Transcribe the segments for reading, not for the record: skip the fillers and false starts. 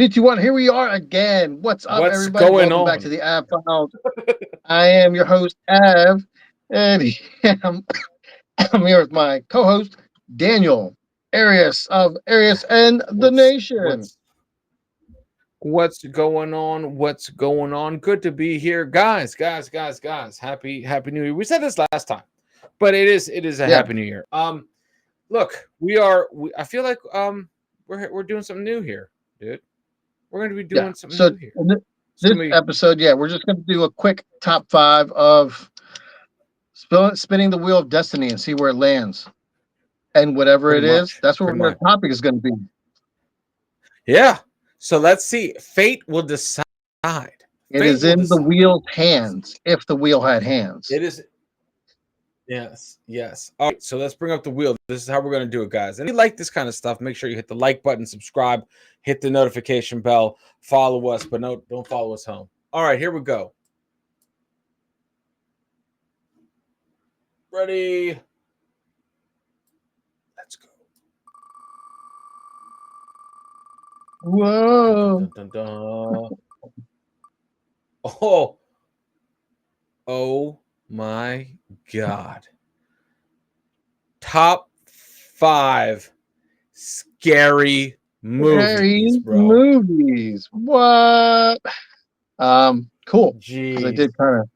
3, 2, 1, here we are again. What's up, What's everybody? going Welcome back to on? the Av Files. I am your host, Av, and I'm, I'm here with my co-host, Daniel Arias of Arias and the What's Nation. what's what's going on? What's going on? Good to be here, guys. Happy New Year. We said this last time, but it is a Yeah, Happy New Year. Look, I feel like we're doing something new here, dude. We're going to be yeah. doing something So new here. It's this gonna be episode, yeah, we're just going to do a quick top five of spinning the wheel of destiny and see where it lands. And whatever pretty it is, much, that's what pretty our much. topic is going to be. Yeah. So let's see. Fate will decide. It Fate is will in the decide. wheel's hands, if the wheel had hands. It is. Yes. All right, so let's bring up the wheel. This is how we're going to do it, guys. And if you like this kind of stuff, make sure you hit the like button, subscribe, hit the notification bell, follow us, but no, don't follow us home. All right, here we go. Ready? Let's go. Dun, dun, Whoa. dun, dun, dun. Oh, oh my God. Top 5 scary movies, Scary bro. movies. What? Cool. Because I Jeez. did kind of.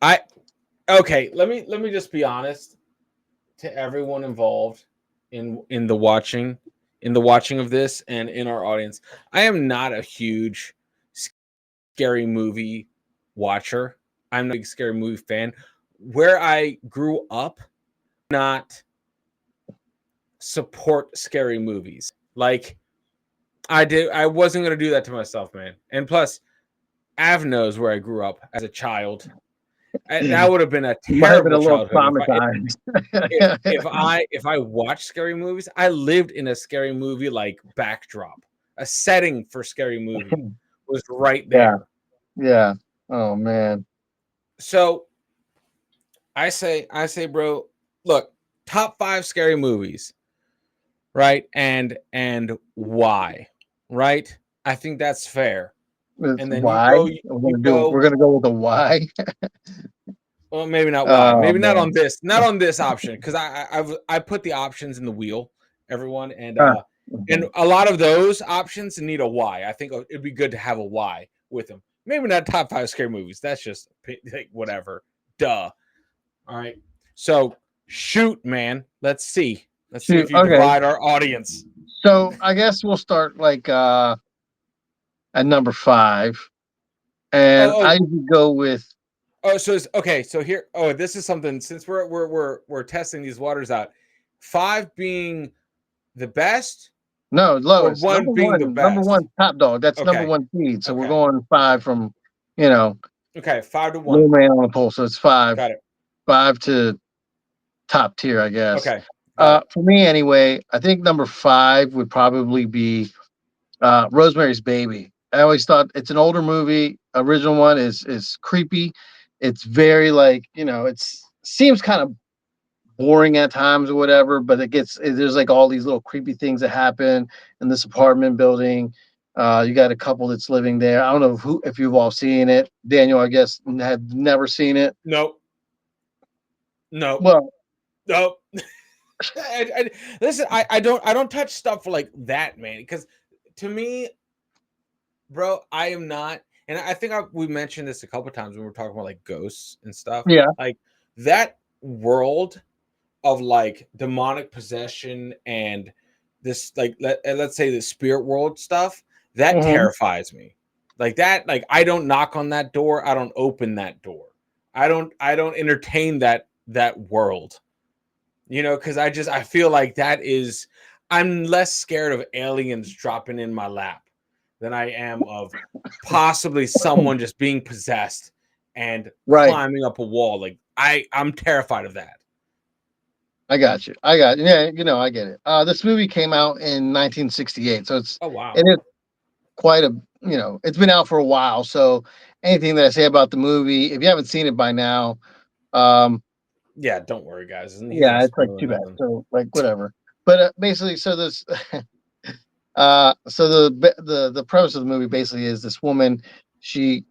I okay, let me just be honest to everyone involved in the watching of this and in our audience. I am not a huge scary movie watcher. I'm not a big scary movie fan. Where I grew up, not support scary movies. Like I wasn't gonna do that to myself, man. And plus, Av knows where I grew up as a child. That would have been a You might have been terrible a little childhood traumatized. if I watched scary movies. I lived in a scary movie like backdrop. A setting for scary movie was right Yeah. there. Yeah. Oh man. So I say, bro, look, top 5 scary movies, right? And why, right? I think that's fair. It's And then you why go, we're gonna do. We're gonna go with the why. well, maybe not why, Oh maybe man. not on this option, because I put the options in the wheel, everyone, Huh. and Okay. a lot of those options need a why. I think it'd be good to have a why with them. Maybe not top 5 scary movies. That's just like whatever. Duh. All right. So shoot, man. Let's see. Let's see Shoot. if you Okay. divide our audience. So I guess we'll start like at number 5, and Oh, I usually go with so it's okay. So here, this is something. Since we're testing these waters out, 5 being the best no or lowest. 1 being the Number best. one, top dog. That's number Okay. one seed. So we're Okay. going 5 from, you know, Okay. 5 to 1. low man on the pole. So it's 5, Got it. 5 to top tier, I guess. Okay. Got it. For me anyway, I think number 5 would probably be Rosemary's Baby. I always thought it's an older movie. Original one is creepy. It's very like, it's seems kind of boring at times or whatever, but there's like all these little creepy things that happen in this apartment building. You got a couple that's living there. I don't know if you've all seen it. Daniel, I guess, had never seen it. Nope. Nope. Well, Nope. Listen, I don't touch stuff like that, man. Because to me, bro, I am not, and I think we mentioned this a couple times when we are talking about like ghosts and stuff. yeah. Like that world of like demonic possession and this like let's say the spirit world stuff that Hmm. terrifies me. Like that, like I don't knock on that door. I don't open that door. I don't entertain that world. Because I feel like I'm less scared of aliens dropping in my lap than I am of possibly someone just being possessed and Right. climbing up a wall. Like I'm terrified of that. I got you. I got you. Yeah, I get it. This movie came out in 1968, so Oh wow. it is quite a it's been out for a while. So anything that I say about the movie, if you haven't seen it by now, um, Yeah, don't worry, guys. He's yeah, not it's like spoiling too bad. nothing. So like whatever. But basically, so this So the premise of the movie basically is this woman. She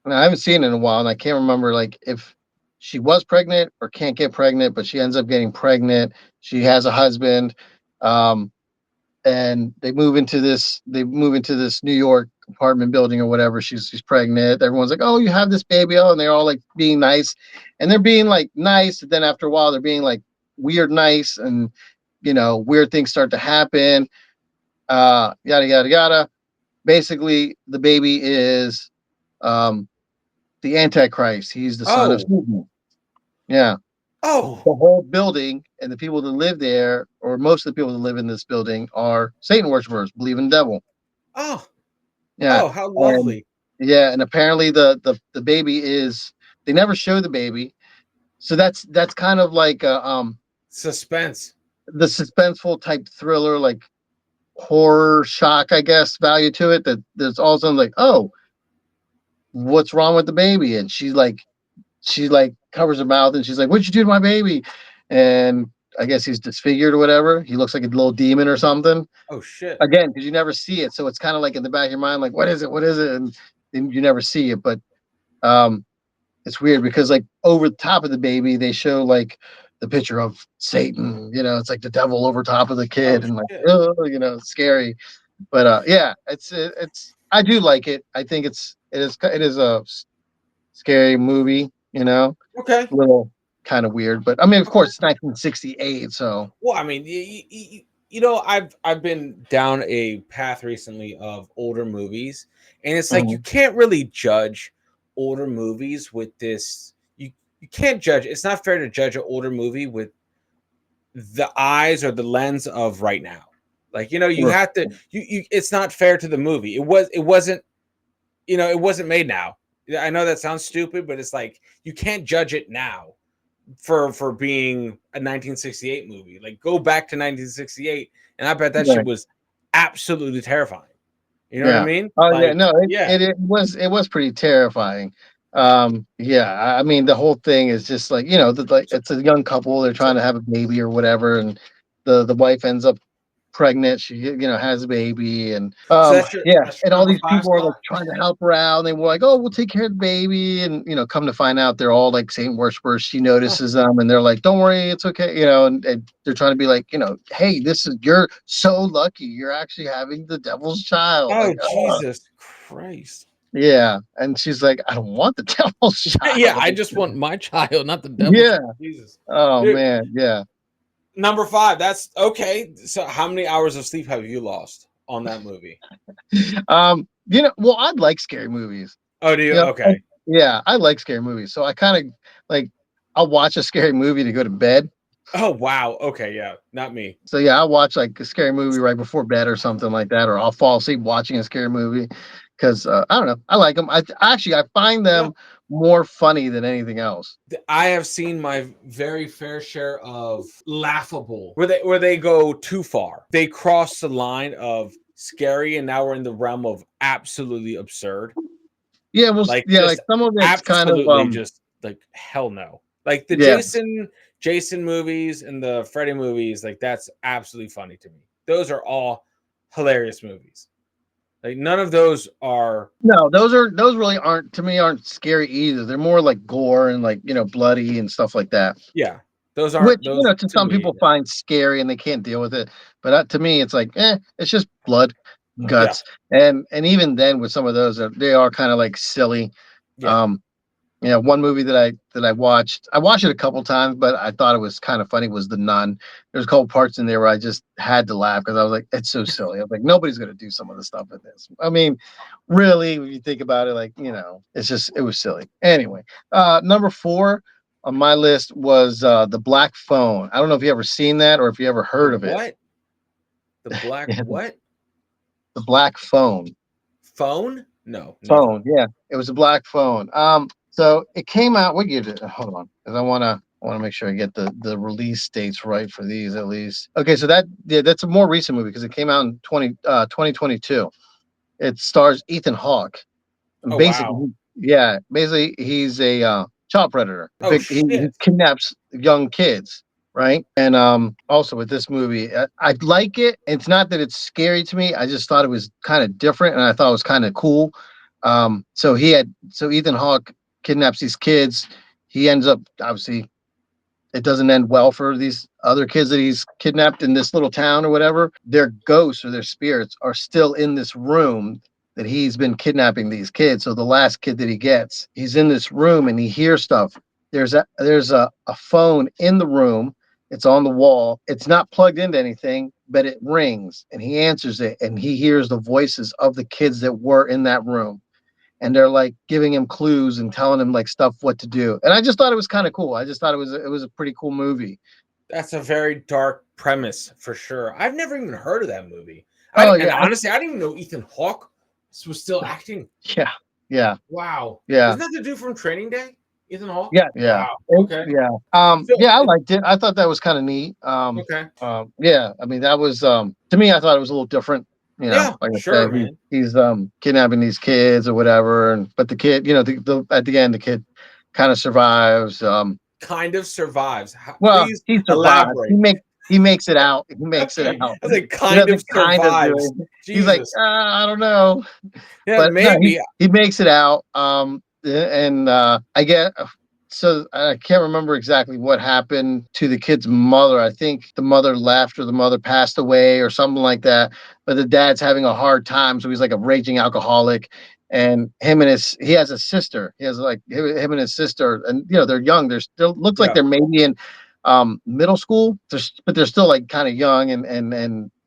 and I haven't seen it in a while, and I can't remember like if she was pregnant or can't get pregnant, but she ends up getting pregnant. She has a husband, um, and they move into this New York apartment building or whatever. She's pregnant. Everyone's like, "Oh, you have this baby!" Oh, and they're all like being nice, and they're being like nice. And then after a while, they're being like weird nice, and weird things start to happen. Yada yada yada. Basically, the baby is um, the Antichrist. He's the son of Oh, Satan. Yeah. oh, The whole building and the people that live there, or most of the people that live in this building, are Satan worshippers, believe in the devil. oh, Yeah. oh, how And lovely. yeah, and apparently the baby is they never show the baby. So that's kind of like Suspense. the suspenseful type thriller, like horror shock, I guess, value to it. That there's all of a sudden like, oh, what's wrong with the baby? And she covers her mouth and she's like, "What'd you do to my baby?" And I guess he's disfigured or whatever. He looks like a little demon or something. Oh shit. Again, because you never see it, so it's kind of like in the back of your mind, like, "What is it? What is it?" And you never see it, but um, it's weird because like over the top of the baby, they show like the picture of Satan. It's like the devil over top of the Oh kid, and like, shit. oh, it's scary. But yeah, it's I do like it. I think it is a scary movie. Okay. Little kind of weird, but I mean, of Okay. course, it's 1968, so Well, I mean, I've been down a path recently of older movies, and it's like you mhm. can't really judge older movies with this. You can't judge. It's not fair to judge an older movie with the eyes or the lens of right now. Like you Right. have to. You. It's not fair to the movie. It wasn't. It wasn't made now. Yeah, I know that sounds stupid, but it's like you can't judge it now for being a 1968 movie. Like go back to 1968, and I bet that shit Right. was absolutely terrifying. You know what I Yeah. mean? Oh yeah, Like, no, yeah, it was pretty terrifying. Yeah, I mean the whole thing is just like, like so, it's a young couple, they're so, trying to have a baby or whatever, and the wife ends up pregnant. She has a baby, and so that's your yeah, that's and your all number these five people are like spot. trying to help her out, and they were like, "Oh, we'll take care of the baby," and come to find out they're all like Satan worshipers. She Oh, notices them, and they're like, "Don't worry, it's okay," and they're trying to be like, "Hey, you're so lucky, you're actually having the devil's child." oh Like, Jesus Christ! yeah, and she's like, "I don't want the devil's Yeah, child." I just want my child, not the devil's. Yeah. Jesus, Oh dude. man. Yeah. Number five. That's okay. So, how many hours of sleep have you lost on that movie? Well, I like scary movies. Oh, do you? Yeah, Okay. yeah, I like scary movies. So I kind of like I'll watch a scary movie to go to bed. Oh wow. Okay, yeah, not me. So yeah, I'll watch like a scary movie right before bed or something like that, or I'll fall asleep watching a scary movie because I don't know, I like them. I find Yeah. them more funny than anything else. I have seen my very fair share of laughable where they go too far. They cross the line of scary and now we're in the realm of absolutely absurd. Yeah, well, Like yeah, like just some of it's kind of absolutely just like hell no. Like the yeah, Jason movies and the Freddy movies, like that's absolutely funny to me. Those are all hilarious movies. Like none of those are no, those really aren't scary either. They're more like gore and like bloody and stuff like that. yeah, those aren't Which, those to to some me. people find scary and they can't deal with it. But to me, it's like, it's just blood, Yeah. guts, and even then, with some of those, they are kind of like silly. Yeah. Um, one movie that I watched it a couple times, but I thought it was kind of funny was The Nun. There's a couple parts in there where I just had to laugh because I was like, it's so silly. I was like, nobody's gonna do some of the stuff in this. I mean, really, when you think about it, like, it was silly. Anyway, number 4 on my list was The Black Phone. I don't know if you ever seen that or if you ever The heard of it. what? The black Yeah, what? The Black Phone. Phone? No, never. Phone, yeah, it was a black phone. So it came out. What year did? Hold on, because I want to make sure I get the release dates right for these at least. Okay, so that's a more recent movie because it came out in 2022. It stars Ethan Hawke. And Oh wow. basically he's a child predator. Oh He shit. kidnaps young kids, right? And also with this movie, I like it. It's not that it's scary to me. I just thought it was kind of different, and I thought it was kind of cool. So Ethan Hawke kidnaps these kids. He ends up, obviously, it doesn't end well for these other kids that he's kidnapped in this little town or whatever. Their ghosts or their spirits are still in this room that he's been kidnapping these kids. So the last kid that he gets, he's in this room and he hears stuff. There's a phone in the room. It's on the wall. It's not plugged into anything, but it rings and he answers it and he hears the voices of the kids that were in that room, and they're like giving him clues and telling him like stuff what to do. And I just thought it was kind of cool. I just thought it was a pretty cool movie. That's a very dark premise for sure. I've never even heard of that movie. Oh And yeah, honestly, I didn't even know Ethan Hawke was still acting. yeah, yeah, Wow. yeah, Isn't that the dude from Training Day? Ethan Hawke? yeah, yeah. Wow. Okay. Yeah. So, Yeah, I liked it. I thought that was kind of neat. okay. Yeah, I mean that was to me I thought it was a little different. Yeah, Like I sure, said, man. he's kidnapping these kids or whatever, and but the kid, the at the end the kid kind of survives. Kind of survives. Well, Please he survives. elaborate. He makes it out. He makes it Okay. out. I was like, He kind of doesn't kind of do survives. it. He's like, Jesus. I don't know, Yeah, but no, maybe. he makes it out. And I get so I can't remember exactly what happened to the kid's mother. I think the mother left or the mother passed away or something like that. But the dad's having a hard time, so he's like a raging alcoholic. And he has a sister. He has like him and his sister, and they're young. They're still looks like Yeah. they're maybe in middle school, but they're still like kind of young, and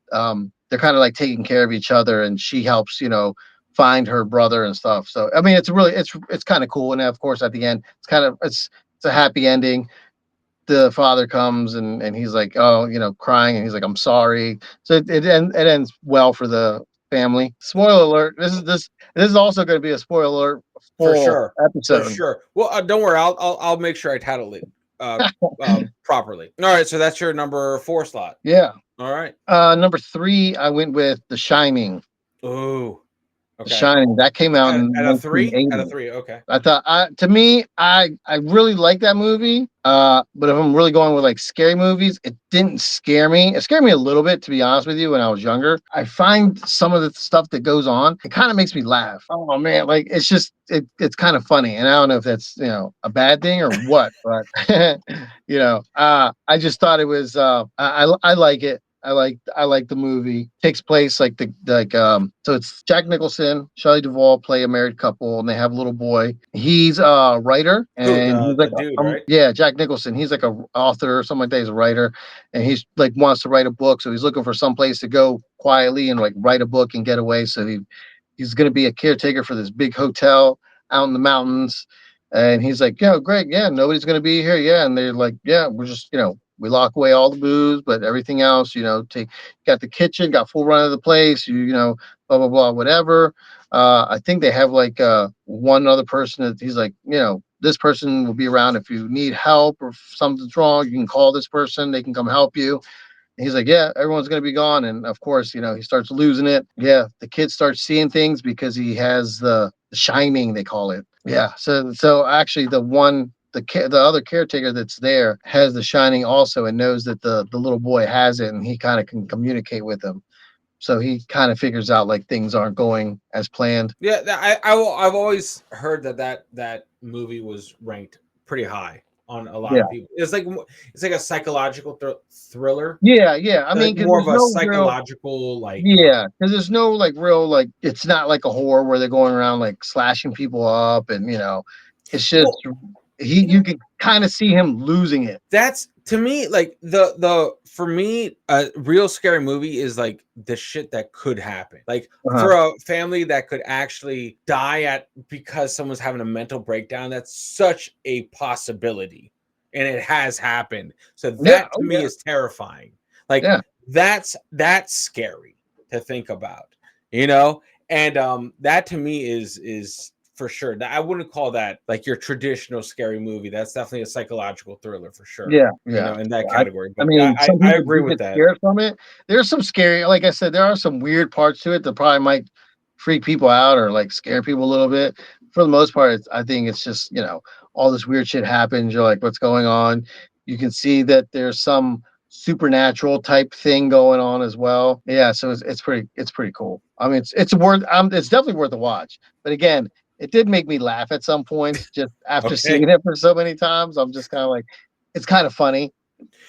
they're kind of like taking care of each other, and she helps find her brother and stuff. So I mean, it's kind of cool. And of course, at the end, it's a happy ending. The father comes and he's like, oh, crying, and he's like, I'm sorry. So it ends well for the family. Spoiler alert. This is also going to be a spoiler alert For full sure. For episode. sure. Well, don't worry. I'll make sure I title it properly. All right. So that's your number 4 slot. Yeah. All right. Number 3, I went with The Shining. Oh, The okay. Shining, that came out in At a 3? 1980. At a 3. Okay. I thought, to me, I really like that movie. But if I'm really going with like scary movies, it didn't scare me. It scared me a little bit, to be honest with you, when I was younger. I find some of the stuff that goes on, it kind of makes me laugh. Oh man, like it's kind of funny, and I don't know if that's a bad thing or what, but I just thought it was. I like it. I like the movie. Takes place so it's Jack Nicholson, Shelley Duvall play a married couple, and they have a little boy. He's a writer, Who, and he's the like dude, right? yeah, Jack Nicholson. He's like a author or something like that. He's a writer, and he's like wants to write a book, so he's looking for some place to go quietly and like write a book and get away. So he's going to be a caretaker for this big hotel out in the mountains. And he's like, Greg, yeah, nobody's going to be here. Yeah. And they're like, yeah, we're just, we lock away all the booze, but everything else, got the kitchen, got full run of the place, blah, blah, blah, whatever. I think they have like one other person that he's like, this person will be around if you need help or if something's wrong. You can call this person, they can come help you. He's like, yeah, everyone's going to be gone. And of course, he starts losing it. Yeah. The kid starts seeing things because he has the shining, they call it. Yeah. So actually the other caretaker that's there has the shining also and knows that the little boy has it, and he kind of can communicate with him. So he kind of figures out like things aren't going as planned. Yeah, I've always heard that movie was ranked pretty high on a lot Yeah. of people. It's like a psychological thriller. Yeah. Yeah. I mean, Like because more of there's a no real. psychological Yeah, because there's no like real like it's not like a horror where they're going around like slashing people up, and it's just Well, you can kind of see him losing it. that's to me like the for me a real scary movie is like the shit that could happen, like Uh-huh. for a family that could actually die at because someone's having a mental breakdown. That's such a possibility, and it has happened. So Yeah, that to me yeah, is terrifying. Like yeah, that's scary to think about, and that to me is for sure. I wouldn't call that like your traditional scary movie. That's definitely a psychological thriller for sure. yeah, yeah. In that I, category. I But mean, some I people agree do with get that. scared from it. There's some scary, like I said, there are some weird parts to it that probably might freak people out or like scare people a little bit. For the most part, I think it's just all this weird shit happens. You're like, what's going on? You can see that there's some supernatural type thing going on as well. Yeah, so it's pretty cool. I mean, it's definitely worth a watch. But again, it did make me laugh at some points just after Okay. seeing it for so many times. I'm just kind of like, it's kind of funny.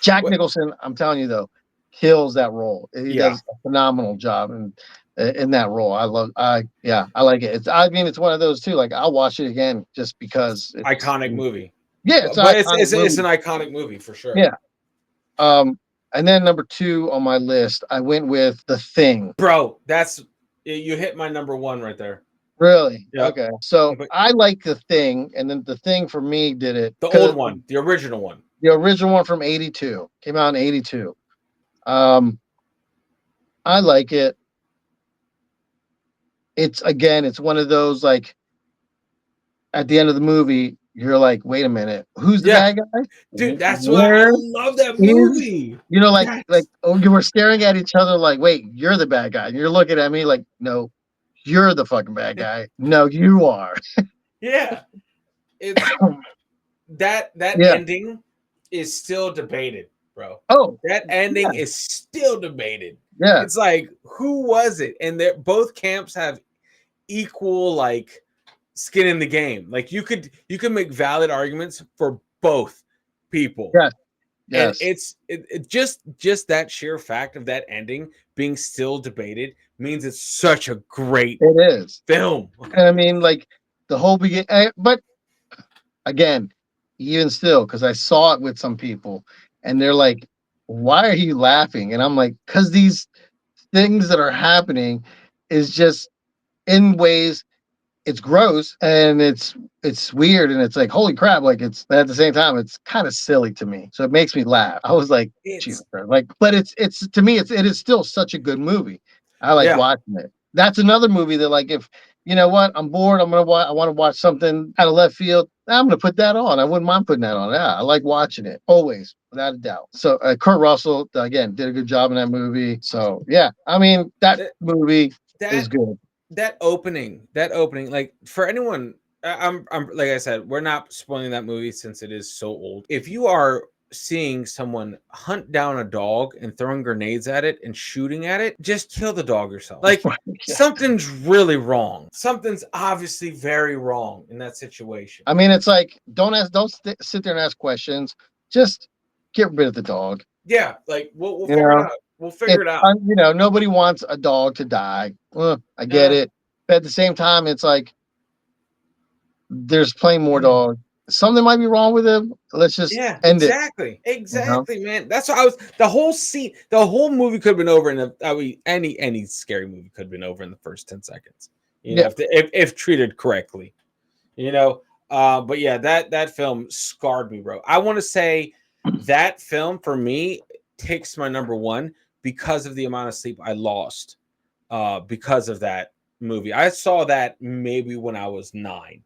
Jack What? Nicholson, I'm telling you though, kills that role. He Yeah. does a phenomenal job in that role. I like it. I mean, it's one of those too. Like I'll watch it again just because it's Iconic movie. yeah, it's an But it's iconic it's movie. an iconic movie for sure. Yeah. And then number 2 on my list, I went with The Thing. Bro, you hit my number one right there. Really? Yep. Okay. So But I like The Thing, and then The Thing for me did it the because old one, the original one. the original one from '82 came out in '82. Um, I like it. It's one of those like at the end of the movie, you're like, wait a minute, who's the Yeah, bad guy? dude, that's why I Where love that is movie. like Yes. oh, you were staring at each other like, wait, you're the bad guy. And you're looking at me like, no, you're the fucking bad guy. No, you are. Yeah. It's that Yeah. ending is still debated, bro. Oh, That ending yeah. is still debated. Yeah. It's like, who was it? And both camps have equal like skin in the game. Like you could make valid arguments for both people. Yes. And Yes. it just that sheer fact of that ending being still debated means it's such a great It is. film. And I mean, like the whole begin, but again, even still, because I saw it with some people, and they're like, "Why are you laughing?" And I'm like, "Because these things that are happening is just in ways it's gross and it's weird and it's like holy crap like it's but at the same time it's kind of silly to me so it makes me laugh. I was like Jesus It's Christ. Like but it's to me it is still such a good movie. I like yeah, watching it. That's another movie that like if you know what I'm bored I'm gonna watch I want to watch something out of left field I'm gonna put that on. I wouldn't mind putting that on. Yeah, I like watching it always without a doubt. So Kurt Russell again did a good job in that movie. So yeah, I mean that that movie is that good. that opening, like for anyone, I'm like I said, we're not spoiling that movie since it is so old. If you are seeing someone hunt down a dog and throwing grenades at it and shooting at it, just kill the dog yourself. Like Yeah. something's really wrong. Something's obviously very wrong in that situation. I mean, it's like sit there and ask questions. Just get rid of the dog. Yeah, like we'll You figure it know, out. We'll figure it out. nobody wants a dog to die. I get Yeah. it, but at the same time, it's like there's plenty more Mm. dogs. Something might be wrong with him. Let's just Yeah, end it. exactly, man. That's what I was. The whole scene, the whole movie could have been over in I mean, any scary movie could have been over in the first 10 seconds. You know, Yeah, if treated correctly. You know, but yeah, that film scarred me, bro. I want to say that film for me takes my number one because of the amount of sleep I lost. Because of that movie, I saw that maybe when I was 9.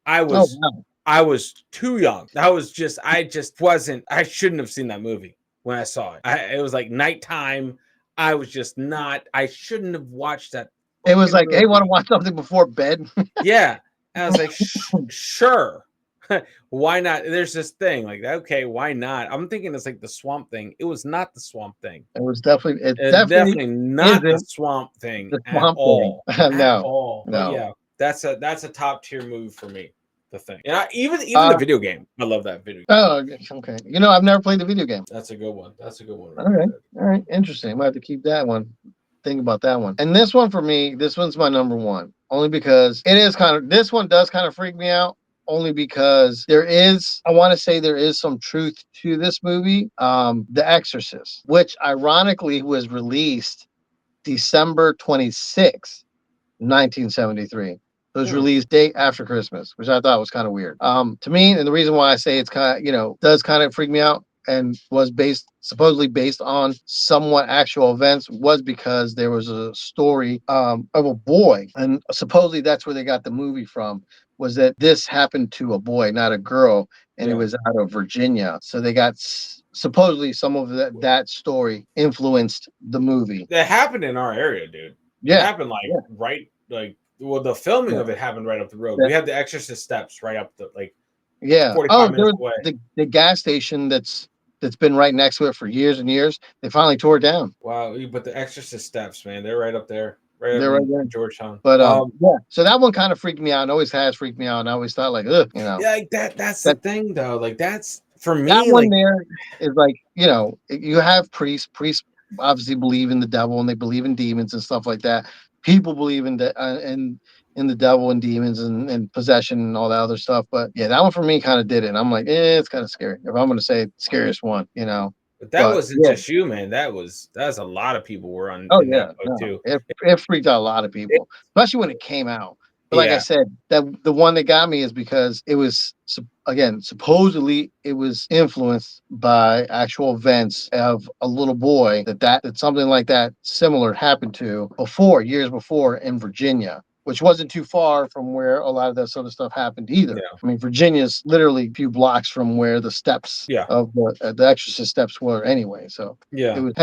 I oh was wow. I was too young. I just wasn't. I shouldn't have seen that movie when I saw it. It was like nighttime. I was just not. I shouldn't have watched that It was fucking like, hey, want to movie. watch something before bed? Yeah, and I was like, sure. Why not? There's this thing like, okay, why not? I'm thinking it's like the Swamp Thing. It was not the Swamp Thing. It definitely Definitely not the isn't Swamp Thing the at swamp thing. all. At No, all. But no. yeah, that's a top tier move for me. The thing. And even the Uh, video game. I love that video game. oh, okay. I've never played the video game. That's a good one. That's a good one right Okay. there. All right. Interesting. I might have to keep that one. Think about that one. And this one for me, this one's my number one. Only because this one does kind of freak me out. Only because I want to say there is some truth to this movie. The Exorcist, which ironically was released December 26th, 1973. It was Hmm. released day after Christmas, which I thought was kind of weird. To me, and the reason why I say it's kind of, does kind of freak me out and was supposedly based on somewhat actual events was because there was a story of a boy, and supposedly that's where they got the movie from. Was that this happened to a boy, not a girl, and it Yeah. was out of Virginia. So they got supposedly some of that story influenced the movie. That happened in our area, dude. It Yeah, happened yeah, right like well, the filming yeah. of it happened right up the road. Yeah. We have the Exorcist steps right up the like Yeah. 45 Oh, there minutes was away. the gas station that's been right next to it for years and years. They finally tore it down. Wow, but the Exorcist steps, man, they're right up there, right up They're right in there. Georgetown. But yeah. So that one kind of freaked me out, and always has freaked me out. And I always thought like, ugh, Yeah, like that's the that thing though. Like that's for that me, one like there is like, you have priests obviously believe in the devil and they believe in demons and stuff like that. People believe in the devil and demons and possession and all that other stuff. But yeah, that one for me kind of did it. And I'm like, it's kind of scary. If I'm gonna say scariest one. but that But wasn't yeah, just you, man. That's a lot of people were on oh in that yeah, boat no, too. it freaked out a lot of It- people, especially when it came out. But like I yeah, said, that the one that got me is because it was again supposedly it was influenced by actual events of a little boy that something like that similar happened to before years before in Virginia. Which wasn't too far from where a lot of that sort of stuff happened either. yeah, I mean, Virginia's literally a few blocks from where the steps yeah, of the Exorcist steps were anyway. So it yeah. was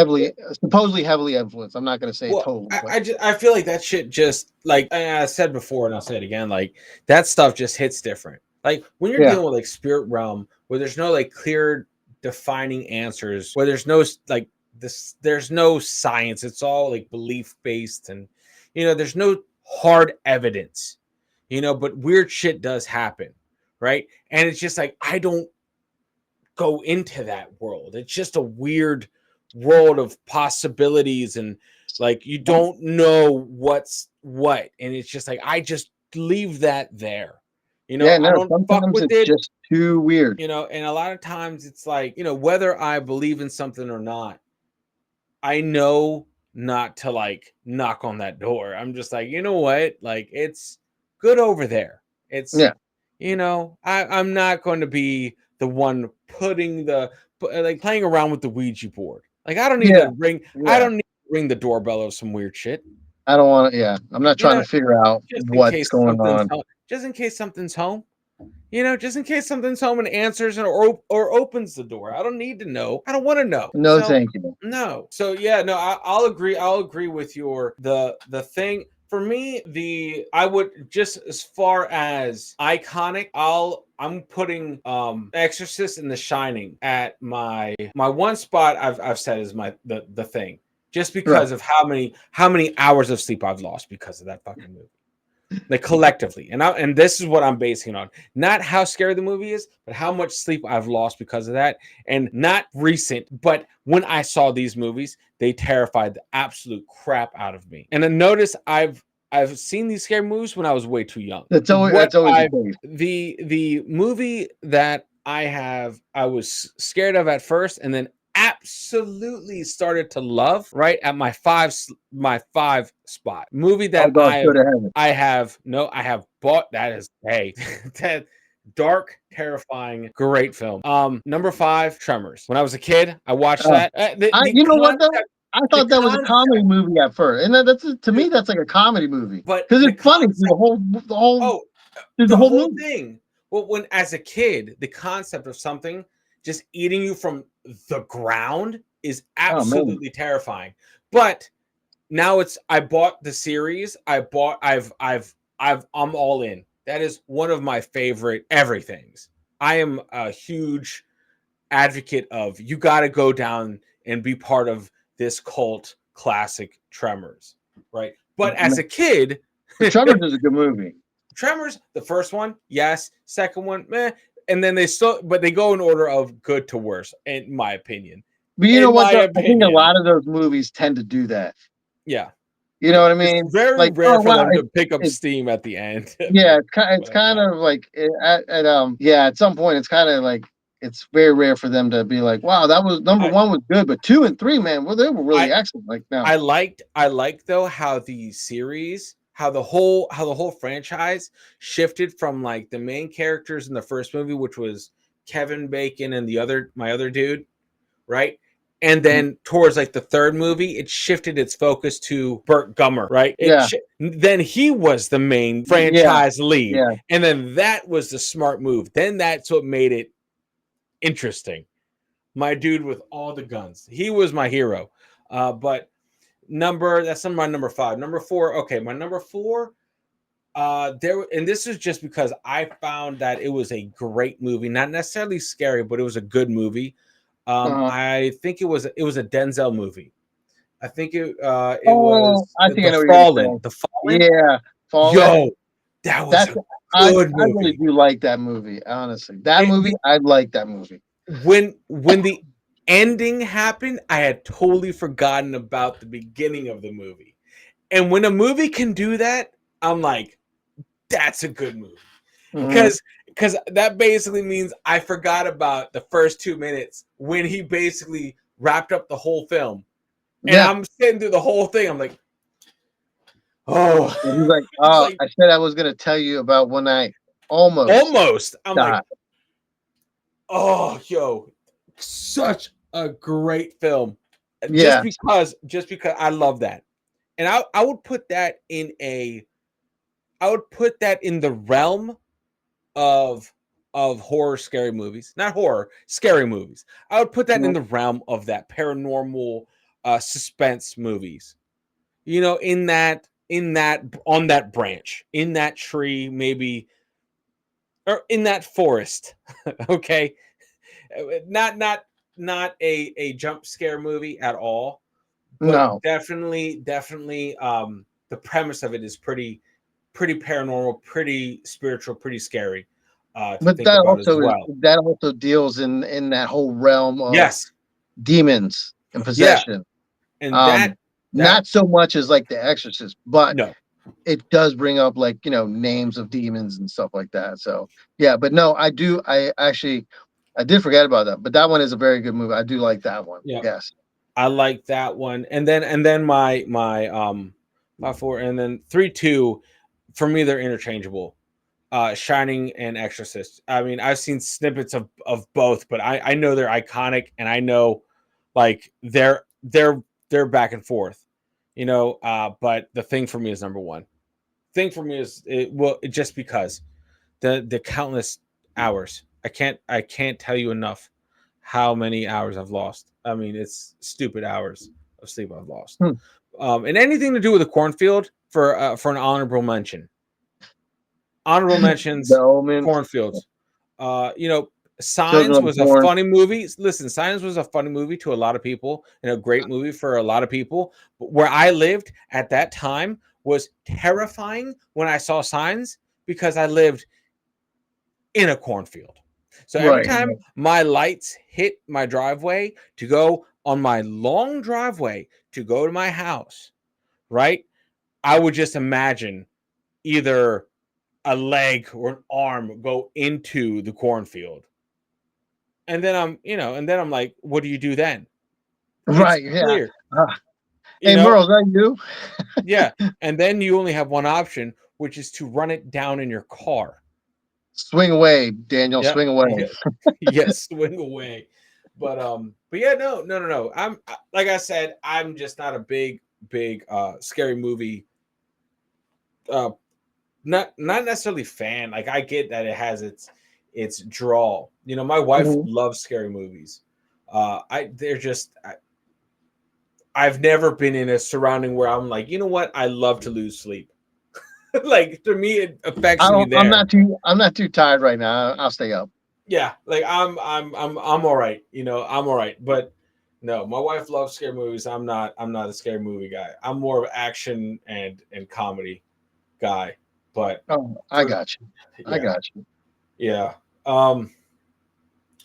supposedly heavily influenced. I'm not going to say Well, totally, but I feel like that shit just like I said before, and I'll say it again. Like that stuff just hits different. Like when you're yeah, dealing with like spirit realm, where there's no like clear defining answers, where there's no like this, there's no science. It's all like belief based, and there's no hard evidence. But weird shit does happen, right? And it's just like I don't go into that world. It's just a weird world of possibilities, and like you don't know what's what, and it's just like I just leave that there. yeah. I No, don't fuck sometimes with it's it. just too weird. And a lot of times it's like, whether I believe in something or not, I know not to like knock on that door. I'm just like, you know what? Like it's good over there. It's Yeah, I'm not going to be the one like playing around with the Ouija board. Like yeah, I yeah. don't need to ring the doorbell of some weird shit. I don't want to. Yeah, I'm not You trying know, to figure out just in what's case going something's on. home. Just in case something's home. Just in case something's home and answers or opens the door. I don't need to know. I don't want to know. No, So thank you. no. So yeah, no, I'll agree. I'll agree with the thing. For me, I would just as far as iconic, I'm putting Exorcist and The Shining at my one spot I've said is the thing. Just Right. because of how many hours of sleep I've lost because of that fucking movie. Like collectively, and this is what I'm basing it on, not how scary the movie is, but how much sleep I've lost because of that. And not recent, but when I saw these movies, they terrified the absolute crap out of me. And then notice I've seen these scary movies when I was way too young. What That's always the I case. the movie that I was scared of at first, and then absolutely started to love right at my five spot movie All that dogs go to heaven. I have bought. That is, hey, that dark, terrifying, great film. Number 5, Tremors. When I was a kid, I watched Uh, that. The you know what though? concept, I the thought that was a concept, comedy movie at first, and that's to dude, me that's like a comedy movie but because the it's funny through concept. Oh, the the whole whole movie. thing. Well, when as a kid, the concept of something just eating you from the ground is Oh man, absolutely terrifying. But now I bought the series. I'm all in. That is one of my favorite everythings. I am a huge advocate of you got to go down and be part of this cult classic Tremors, right? But as a kid, Tremors is a good movie. Tremors, the first one, yes. Second one, meh. And then but they go in order of good to worse, in my opinion. But you know In what? my Though? I think a opinion, lot of those movies tend to do that. yeah, You know yeah. what I It's mean? very Like, rare oh for wow, them to pick up it steam at the end. yeah, But it's kind whatever. of like at some point it's kind of like it's very rare for them to be like, wow, that was number I, one was good, but 2 and 3, man, well, they were I, really excellent. Like now, I liked though how the series, how the whole franchise shifted from like the main characters in the first movie, which was Kevin Bacon and my other dude, right? And then towards like the third movie, it shifted its focus to Burt Gummer, right? yeah, Then he was the main yeah, franchise lead, yeah. and then that was the smart move. Then that's what made it interesting. My dude with all the guns, he was my hero. But that's my number 5. Number 4, okay, my number 4. And this is just because I found that it was a great movie, not necessarily scary, but it was a good movie. Uh-huh. I think it was a Denzel movie. I think it Oh, was I think I The know what you're Fallen. saying. The Fallen. Yeah, Fallen. Yo, that was That's a good I really movie. do like that movie. Honestly, that It, movie, I like that movie. when the ending happened, I had totally forgotten about the beginning of the movie. And when a movie can do that, I'm like, that's a good movie. Mhm. Because that basically means I forgot about the first 2 minutes when he basically wrapped up the whole film. And Yeah, I'm sitting through the whole thing. I'm like, oh, and he's like, it's "Oh, like I said I was gonna tell you about when I almost almost. I'm like, died." oh, yo, such a great film. Just Yeah, because, just because I love that. And I would put that I would put that in the realm of horror scary movies. Not horror, scary movies. I would put that in mhm, the realm of that paranormal suspense movies. In that on that branch, in that tree, maybe, or in that forest. Okay? Not a jump scare movie at all, but no, definitely the premise of it is pretty paranormal, pretty spiritual, pretty scary to but think about as well. that also deals in that whole realm of Yes. demons and Yeah. possession. And Um, that not so much as like The Exorcist, but no. it does bring up like names of demons and stuff like that. So yeah, but no, I do. I did forget about that, but that one is a very good movie. I do like that one. Yeah. Yes. I like that one. And then my four, and then 3, 2, for me they're interchangeable. Shining and Exorcist. I mean, I've seen snippets of both, but I know they're iconic, and I know like they're back and forth, but the Thing for me is number one. Thing for me is just because the countless hours. I can't tell you enough how many hours I've lost. I mean, it's stupid hours of sleep I've lost. Hmm. And anything to do with the cornfield, for an honorable mention. Honorable The mentions, Omen, cornfields. You know, Children Signs of the was a Corn. funny movie. Listen, Signs was a funny movie to a lot of people, and a great movie for a lot of people. But where I lived at that time was terrifying when I saw Signs, because I lived in a cornfield. So every Right. time my lights hit my driveway to go on my long driveway to go to my house, right? I would just imagine either a leg or an arm go into the cornfield. And then I'm like, what do you do then? It's Right. Yeah. clear, Uh, you hey, know? Merle, is that you? Yeah. And then you only have one option, which is to run it down in your car. Swing away, Daniel. Yeah. Swing away. Yeah. Yes, swing away. But yeah, no. Like I said, I'm just not a big scary movie uh not necessarily fan. Like, I get that it has its draw. My wife Mhm. loves scary movies. I've never been in a surrounding where I'm like, you know what? I love to lose sleep. Like, to me, it affects I me don't. I'm there. not too. I'm not too tired right now. I'll stay up. Yeah, like I'm all right. I'm all right. But no, my wife loves scary movies. I'm not a scary movie guy. I'm more of action and comedy guy. But Oh, I for got you. I yeah, got you. yeah.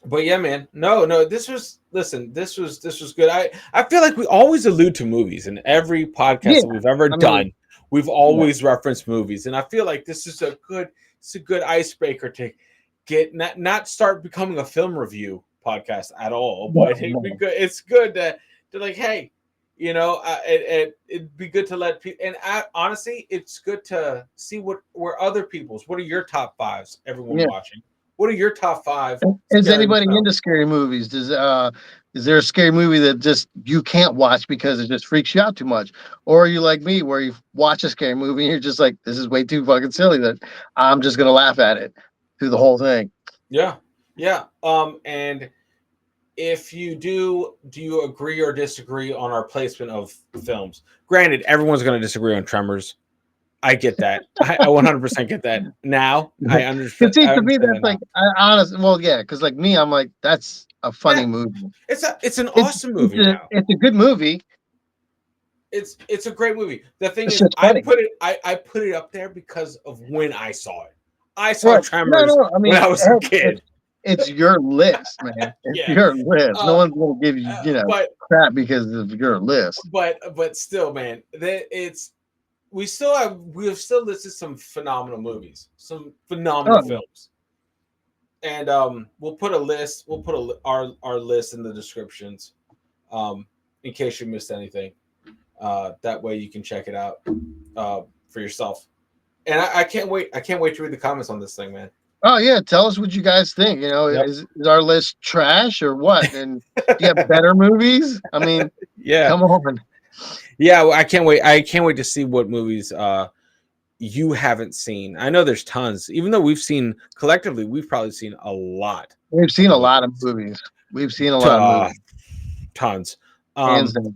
But yeah, man. No, this was good. I feel like we always allude to movies in every podcast Yeah. that we've ever I mean, done. We've yeah. always referenced movies, and I feel like this is a good icebreaker to get not start becoming a film review podcast at all, No, but it'd be no. good. It's good to like, hey, it'd be good to let people. And honestly, it's good to see what other people's. What are your top fives? Everyone Yeah. watching. What are your top five Is scary anybody films? into scary movies? Is there a scary movie that just you can't watch because it just freaks you out too much? Or are you like me where you watch a scary movie and you're just like, this is way too fucking silly that I'm just gonna laugh at it through the whole thing? Yeah, yeah. And if you do you agree or disagree on our placement of films? Granted, everyone's going to disagree on Tremors. I get that. I 100% get that. Now I understand. It seems I to me understand that's that now. like honestly, well, yeah, because like me, I'm like that's a funny Yeah, movie. it's an awesome movie now. It's a good movie. It's a great movie. The thing It's is, just funny. I put it up there because of when I saw it. I saw Right. Tremors I mean, when I was a kid. it's your list, man. It's Yeah. your list. No Uh, one's gonna give you, but crap because of your list. still, man, it's we've still listed some phenomenal movies, some phenomenal Oh, films, and we'll put a list. We'll put our list in the descriptions, in case you missed anything. That way you can check it out for yourself. And I can't wait. I can't wait to read the comments on this thing, man. oh yeah. Tell us what you guys think. Yep. Is our list trash or what? And do you have better movies? I mean, Yeah, come on. yeah. Well, I can't wait. I can't wait to see what movies you haven't seen. I know there's tons. Even though collectively, we've probably seen a lot. We've seen a lot of movies. movies. We've seen a lot of movies. Tons. Hands down.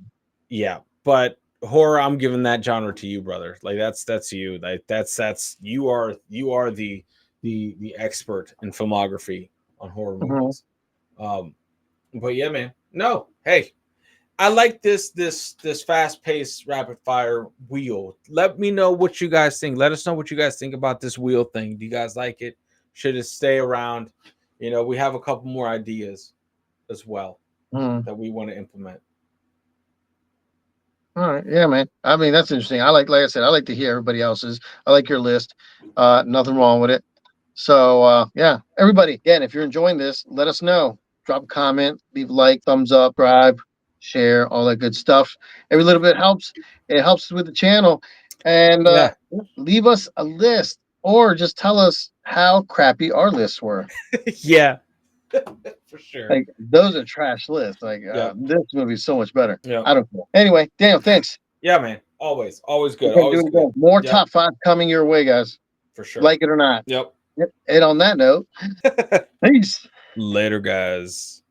Yeah, but horror, I'm giving that genre to you, brother. Like that's you. Like that's you are the expert in filmography on horror movies. But yeah, man. No, hey, I like this fast paced rapid fire wheel. Let me know what you guys think. Let us know what you guys think about this wheel thing. Do you guys like it? Should it stay around? We have a couple more ideas as well that we want to implement. All right, yeah, man. I mean, that's interesting. Like I said, I like to hear everybody else's. I like your list. Nothing wrong with it. So yeah, everybody, again, if you're enjoying this, let us know. Drop a comment, leave a like, thumbs up, subscribe, share, all that good stuff. Every little bit helps. It helps with the channel. And leave us a list or just tell us how crappy our lists were. Yeah. For sure. Like those are trash lists. Like this movie's so much better. Yeah. I don't know. Anyway, Daniel, thanks. Yeah, man. Always good. Okay, Always good. More top 5 coming your way, guys. For sure. Like it or not. Yep. And on that note, peace. Later, guys.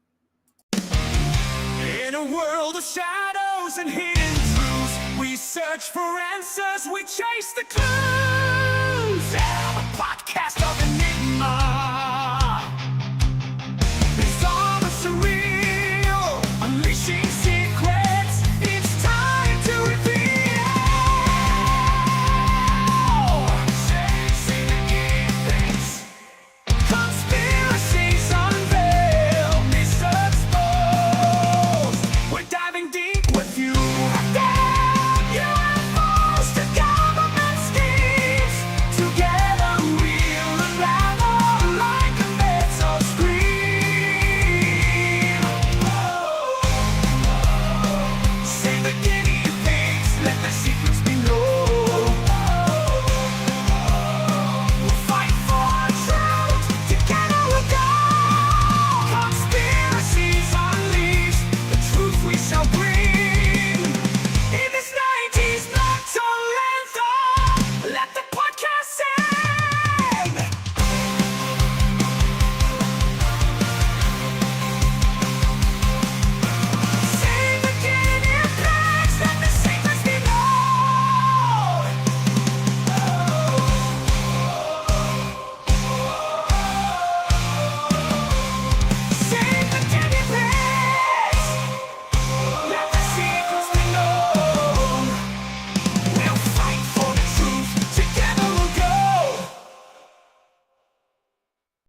In a world of shadows and hidden truths, we search for answers, we chase the clues. A podcast of enigma.